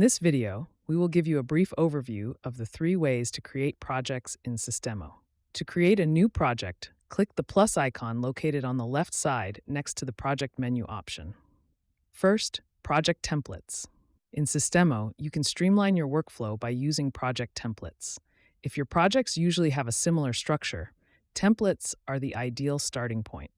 this video, we will give you a brief overview of the 3 ways to create projects in Zistemo. To create a new project, click the plus icon located on the left side next to the project menu option. First, project templates. In Zistemo, you can streamline your workflow by using project templates. If your projects usually have a similar structure, templates are the ideal starting point.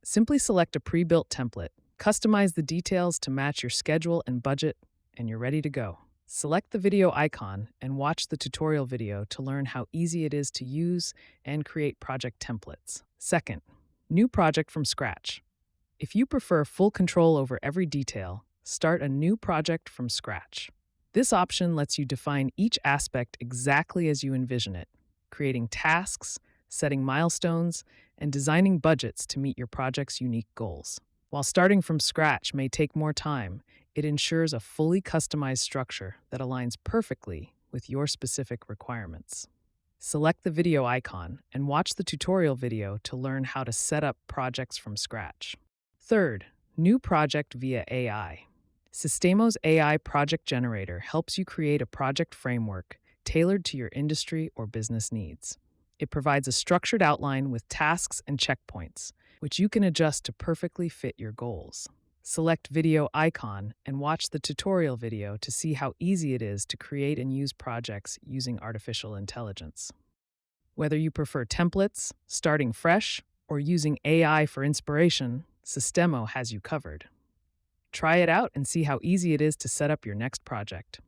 Simply select a pre-built template, customize the details to match your schedule and budget, and you're ready to go. Select the video icon and watch the tutorial video to learn how easy it is to use and create project templates. Second, new project from scratch. If you prefer full control over every detail, start a new project from scratch. This option lets you define each aspect exactly as you envision it, creating tasks, setting milestones, and designing budgets to meet your project's unique goals. While starting from scratch may take more time, it ensures a fully customized structure that aligns perfectly with your specific requirements. Select the video icon and watch the tutorial video to learn how to set up projects from scratch. Third, new project via AI. Zistemo's AI project generator helps you create a project framework tailored to your industry or business needs. It provides a structured outline with tasks and checkpoints, which you can adjust to perfectly fit your goals. Select video icon and watch the tutorial video to see how easy it is to create and use projects using artificial intelligence. Whether you prefer templates, starting fresh, or using AI for inspiration, Zistemo has you covered. Try it out and see how easy it is to set up your next project.